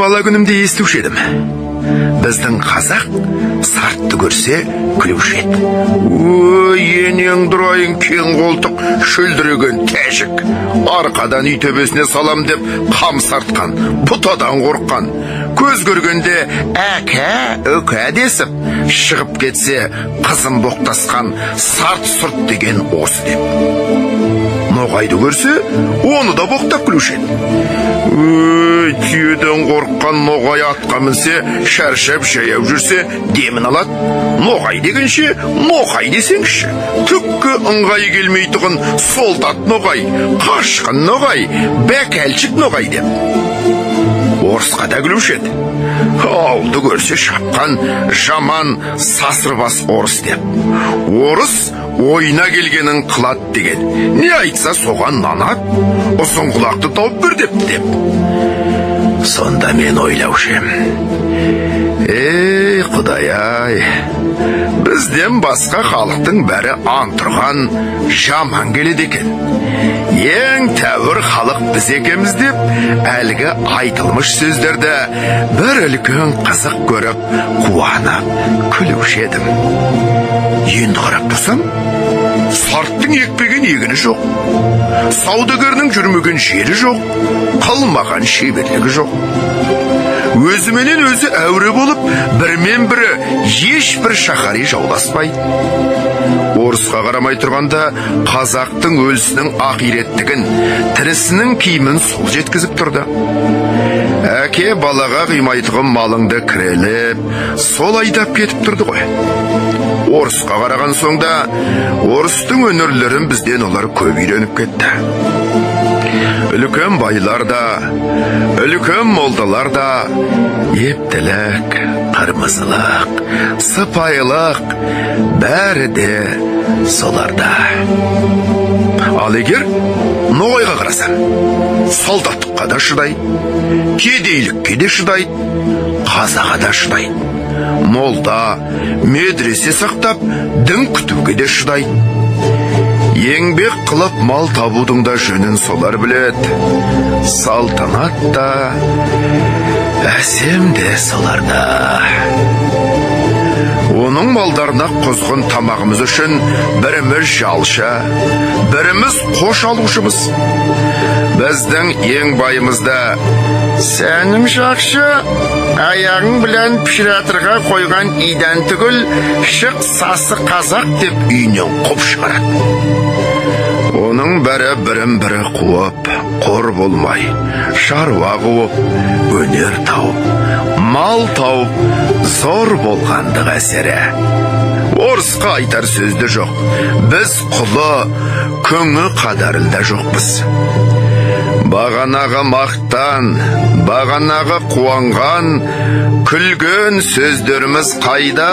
бала күнімде естуші едім. Біздің қазақ сартты көрсе күлуші еді. Ой, енең дұрайын кең қолтық шөлдіреген тәжік. Арқадан үй төбесіне салам деп қам сартқан, бұтадан қорыққан. Көз көргенде әкә, өкә десіп, шығып кетсе қызым боқтасқан сарт сұрт деген осы деп. Ноғайды көрсе, оны да боқтап күлуші еді. Өй, түйеден қорыққан ноғай атқа мінсе, шаршап жаяу жүрсе, демін алады. Ноғай дегенше, ноғай десеңші. Түккі ыңғай келмейтұғын солдат ноғай, қашқын ноғай, бәкәлчік ноғай деп. Орысқа да күлуші еді. Ауылды көрсе шапқан жаман сасырбас орыс деп. Орыс ойына келгенін қылат деген. Не айтса соған нанат, ұсын құлақты тауып бір деп. Сонда мен ойлаушы ем. Ей, Құдай-ай, бізден басқа халықтың бәрі антұрған жаман келеді екен. Ең тәуір халық біз екеміз деп, әлгі айтылмыш сөздерді бір үлкен қызық көріп, қуанып, күлуші едім. Енді қарап тұрсам, сарттың екпеген егіні жоқ, саудагердің жүрмеген жері жоқ, қылмаған шеберлігі жоқ. Өзіменен өзі әуре болып, бірмен бірі ешбір шахари жауласпайды. Орысқа қарамай тұрғанда қазақтың өлісінің ақиреттігін, тірісінің киімін сол жеткізіп тұрды. Әке балаға қимайтығын малыңды кірелеп, сол айдап кетіп тұрды ғой. Орысқа қараған соңда орыстың өнерлерін бізден олар көп үйреніп кетті. Үлкен байлар да, үлкен молдалар да, ептілік, қырмызылық, сыпайылық, бәрі де соларда. Ал егер ноғайға қарасам, солдаттыққа да шыдайды, кедейлікке де шыдайды, қазаға да шыдайды. Молда, медресе сақтап, дін күтуге де шыдайды. Еңбек қылып мал табудың да жөнін солар біледі. Салтанат да, әсем де соларда. Оның малдарына құзғын тамағымыз үшін біріміз жалша, біріміз қош алушымыз. Біздің ең байымызда сәнім жақшы, аяғың білән пішіратырға қойған идан түгіл, шық сасы қазақ деп үйінен құп шығарады. Оның бәрі бірін-бірі қуып, қор болмай, шаруа қуып, өнер тауып, мал тауып, зор болғандық әсері. Орысқа айтар сөзді жоқ, біз құлы, көңі қадарылда жоқпыз. Бағанағы мақтан, бағанағы қуанған, күлген сөздеріміз қайда?